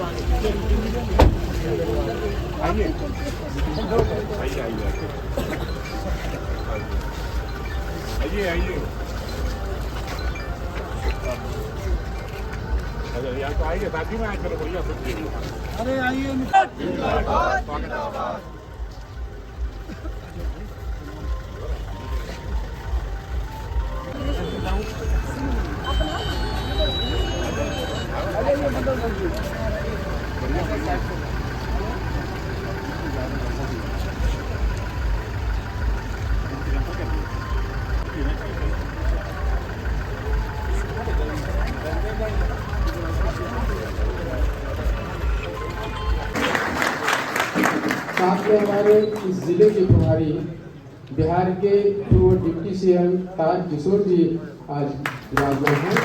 आइए आइए आइए यहाँ तो आइए साथी में आए चलो बढ़िया सब। अरे आइए साथ में हमारे इस जिले के प्रभारी बिहार के पूर्व डिप्टी सीएम तारकिशोर जी आज विराजमान हैं।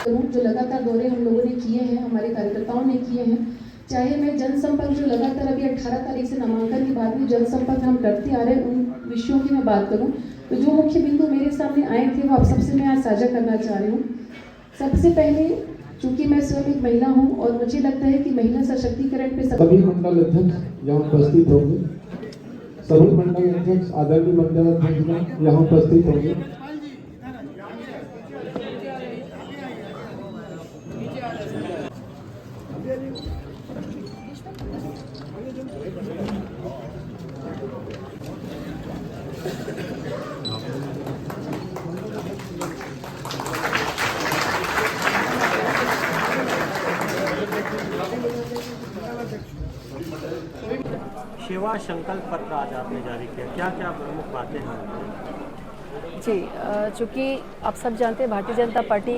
जो लगातार दौरे हम लोगों ने किए हैं, हमारे कार्यकर्ताओं ने किए हैं, चाहे मैं जनसंपर्क जो लगातार अभी 18 तारीख से नामांकन के बाद में जनसंपर्क हम करते आ रहे हैं, उन विषयों की मैं बात करूं तो जो मुख्य बिंदु मेरे सामने आए थे वो आप सबसे मैं आज साझा करना चाह रही हूँ। सबसे पहले चूंकि मैं स्वयं एक महिला हूं और मुझे लगता है कि महिला सशक्तिकरण पे सभी मंडल अध्यक्ष यहाँ उपस्थित होंगे, सभी मंडल अध्यक्ष आदरणीय मंडल अध्यक्ष यहाँ उपस्थित होंगे। सेवा संकल्प पत्र आज आपने जारी किया, क्या क्या प्रमुख बातें हैं? जी, चूँकि आप सब जानते हैं भारतीय जनता पार्टी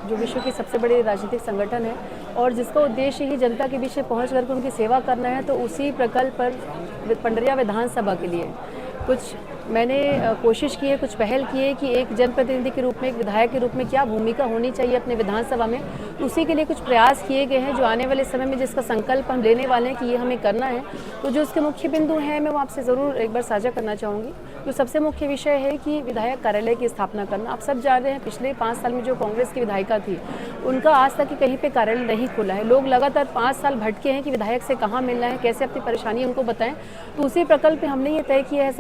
जो विश्व की सबसे बड़ी राजनीतिक संगठन है और जिसका उद्देश्य ही जनता के बीच में पहुँच करके उनकी सेवा करना है, तो उसी प्रकल्प पर पंडरिया विधानसभा के लिए कुछ मैंने कोशिश की है, कुछ पहल की है कि एक जनप्रतिनिधि के रूप में, एक विधायक के रूप में क्या भूमिका होनी चाहिए अपने विधानसभा में, उसी के लिए कुछ प्रयास किए गए हैं जो आने वाले समय में जिसका संकल्प हम लेने वाले हैं कि ये हमें करना है। तो जो उसके मुख्य बिंदु हैं मैं वो आपसे ज़रूर एक बार साझा करना चाहूँगी। तो सबसे मुख्य विषय है कि विधायक कार्यालय की स्थापना करना। आप सब जान रहे हैं पिछले 5 साल में जो कांग्रेस की विधायिका थी उनका आज तक कहीं पे कार्यालय नहीं खुला है। लोग लगातार 5 साल भटके हैं कि विधायक से कहाँ मिलना है, कैसे अपनी परेशानी उनको बताएं। तो उसी प्रकल्प पे हमने ये तय किया है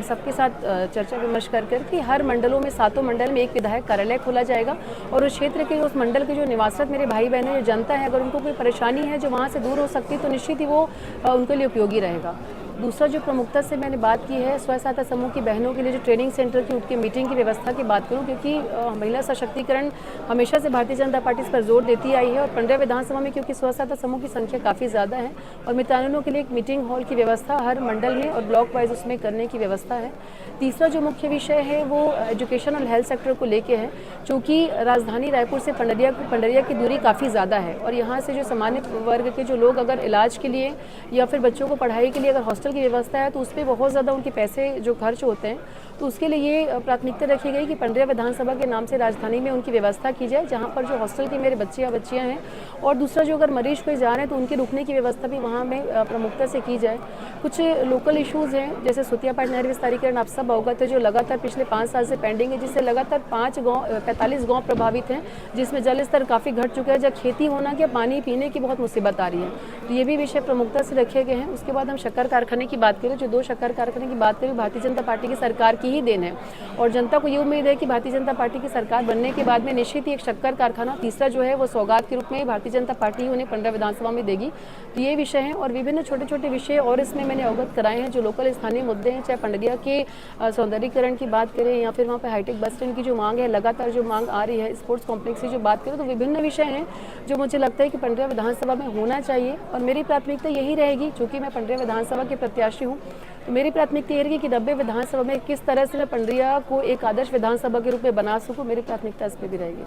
सबके साथ चर्चा विमर्श कर कि हर मंडलों में 7 मंडल में एक विधायक कार्यालय खोला जाएगा और उस क्षेत्र के, उस मंडल के जो निवासरत मेरे भाई बहन जो जनता है, अगर उनको कोई परेशानी है जो वहाँ से दूर हो सकती है तो निश्चित ही वो उनके लिए उपयोगी रहेगा। दूसरा जो प्रमुखता से मैंने बात की है स्वयं सहायता समूह की बहनों के लिए जो ट्रेनिंग सेंटर की उनकी मीटिंग की व्यवस्था की बात करूं, क्योंकि महिला सशक्तिकरण हमेशा से भारतीय जनता पार्टी इस पर जोर देती आई है और पंडरिया विधानसभा में क्योंकि स्वयं सहायता समूह की संख्या काफ़ी ज़्यादा है और मितानिनों के लिए एक मीटिंग हॉल की व्यवस्था हर मंडल में और ब्लॉक वाइज उसमें करने की व्यवस्था है। तीसरा जो मुख्य विषय है वो एजुकेशन और हेल्थ सेक्टर को लेके है, चूँकि राजधानी रायपुर से पंडरिया की दूरी काफ़ी ज़्यादा है और यहाँ से जो सामान्य वर्ग के जो लोग अगर इलाज के लिए या फिर बच्चों को पढ़ाई के लिए अगर हॉस्टल की व्यवस्था है तो उस पर बहुत ज़्यादा उनके पैसे जो खर्च होते हैं, तो उसके लिए ये प्राथमिकता रखी गई कि पंडरिया विधानसभा के नाम से राजधानी में उनकी व्यवस्था की जाए, जहाँ पर जो हॉस्टल के मेरे बच्चे या बच्चियाँ हैं। और दूसरा जो अगर मरीज कोई जा रहे हैं तो उनके रुकने की व्यवस्था भी वहाँ में प्रमुखता से की जाए। कुछ लोकल इशूज़ हैं जैसे सुतियापाट नहर विस्तारीकरण आप सब अवगत है जो लगातार पिछले 5 साल से पेंडिंग है, जिससे लगातार 45 गाँव प्रभावित हैं, जिसमें जल स्तर काफ़ी घट चुका है, जब खेती होना क्या पानी पीने की बहुत मुसीबत आ रही है। तो ये भी विषय प्रमुखता से रखे गए हैं। उसके बाद हम शक्कर कारखाने की बात करें, जो 2 शक्कर कारखाने की बात करें भारतीय जनता पार्टी की सरकार की ही देन है और जनता को ये उम्मीद है कि भारतीय जनता पार्टी की सरकार बनने के बाद में निश्चित ही एक शक्कर कारखाना तीसरा जो है वो सौगात के रूप में भारतीय जनता पार्टी उन्हें पंडरिया विधानसभा में देगी। तो ये विषय हैं और विभिन्न छोटे छोटे विषय और इसमें मैंने अवगत कराए हैं जो लोकल स्थानीय मुद्दे हैं, चाहे पंडरिया के सौंदर्यीकरण की बात करें या फिर वहाँ पे हाईटेक बस स्टैंड की जो मांग है, लगातार जो मांग आ रही है, स्पोर्ट्स कॉम्प्लेक्स की जो बात करें, तो विभिन्न विषय हैं जो मुझे लगता है कि पंडरिया विधानसभा में होना चाहिए और मेरी प्राथमिकता यही रहेगी। चूँकि मैं पंडरिया विधानसभा के प्रत्याशी हूँ तो मेरी प्राथमिकता ये रहेगी कि 90 विधानसभा में किस तरह से मैं पंडरिया को एक आदर्श विधानसभा के रूप में बना सकूँ, मेरी प्राथमिकता इस पर भी रहेगी।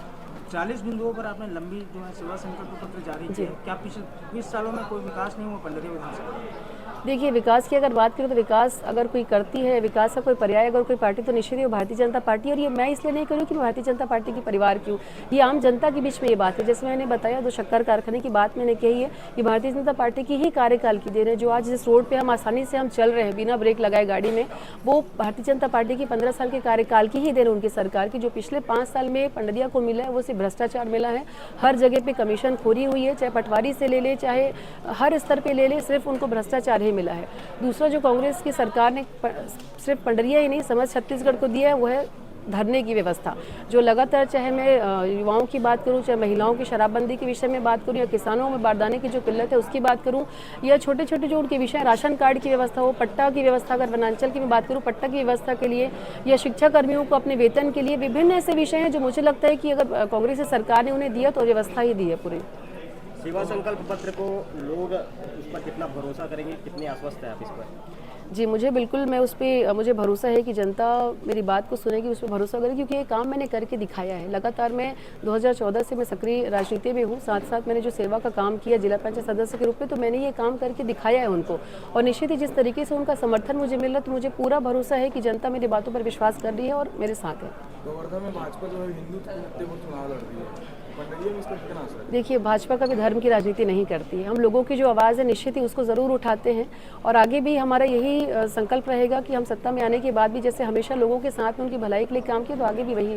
40 बिंदुओं पर आपने लंबी जो है सेवा संकल्प पत्र जारी किया, क्या पिछले 20 सालों में कोई विकास नहीं हुआ पंडरिया विधानसभा? देखिए, विकास की अगर बात करें तो विकास अगर कोई करती है, विकास का कोई पर्याय अगर कोई पार्टी तो निश्चित ही वो भारतीय जनता पार्टी। और ये मैं इसलिए नहीं करूँ कि मैं भारतीय जनता पार्टी के परिवार की हूँ, ये आम जनता के बीच में ये बात है। जैसे मैंने बताया, 2 शक्कर कारखाने की बात मैंने कही है, ये भारतीय जनता पार्टी की ही कार्यकाल की देन है। जो आज जिस रोड पर हम आसानी से हम चल रहे हैं बिना ब्रेक लगाए गाड़ी में, वो भारतीय जनता पार्टी की 15 साल के कार्यकाल की ही देन उनकी सरकार की। जो पिछले 5 साल में पंडरिया को मिला है वो सिर्फ भ्रष्टाचार मिला है, हर जगह पे कमीशन खोरी हुई है, चाहे पटवारी से ले ले, चाहे हर स्तर पे ले ले, सिर्फ उनको भ्रष्टाचार ही मिला है। दूसरा, जो कांग्रेस की सरकार ने सिर्फ पंडरिया ही नहीं समझ छत्तीसगढ़ को दिया है, वो है धरने की व्यवस्था। जो लगातार, चाहे मैं युवाओं की बात करूं, चाहे महिलाओं की शराबबंदी के विषय में बात करूं, या किसानों में बारदाने की जो किल्लत है उसकी बात करूं, या छोटे छोटे जो उनके विषय, राशन कार्ड की व्यवस्था हो, पट्टा की व्यवस्था, अगर वनांचल की मैं बात करूं, पट्टा की व्यवस्था के लिए, या शिक्षा कर्मियों को अपने वेतन के लिए, विभिन्न ऐसे विषय हैं जो मुझे लगता है कि अगर कांग्रेस की सरकार ने उन्हें दिया तो व्यवस्था ही दी है पूरी। सेवा संकल्प पत्र को लोग उस पर कितना भरोसा करेंगे, कितने आश्वस्त है आप इस पर? जी, मुझे बिल्कुल, मैं उस पर मुझे भरोसा है कि जनता मेरी बात को सुनेगी, उस पर भरोसा करेगी, क्योंकि ये काम मैंने करके दिखाया है। लगातार मैं 2014 से मैं सक्रिय राजनीति में हूँ, साथ साथ मैंने जो सेवा का काम किया जिला पंचायत सदस्य के रूप में, तो मैंने ये काम करके दिखाया है उनको। और निश्चित ही जिस तरीके से उनका समर्थन मुझे मिल रहा है, तो मुझे पूरा भरोसा है कि जनता मेरी बातों पर विश्वास कर रही है और मेरे साथ है। गोवर्धन में भाजपा जो है हिंदुत्व मुद्दे पर चुनाव लड़ रही है, पंडरिया में इसका कितना असर है? देखिए, भाजपा कभी धर्म की राजनीति नहीं करती है। हम लोगों की जो आवाज़ है निश्चित ही उसको ज़रूर उठाते हैं, और आगे भी हमारा यही संकल्प रहेगा कि हम सत्ता में आने के बाद भी जैसे हमेशा लोगों के साथ में उनकी भलाई के लिए काम किया, तो आगे भी वही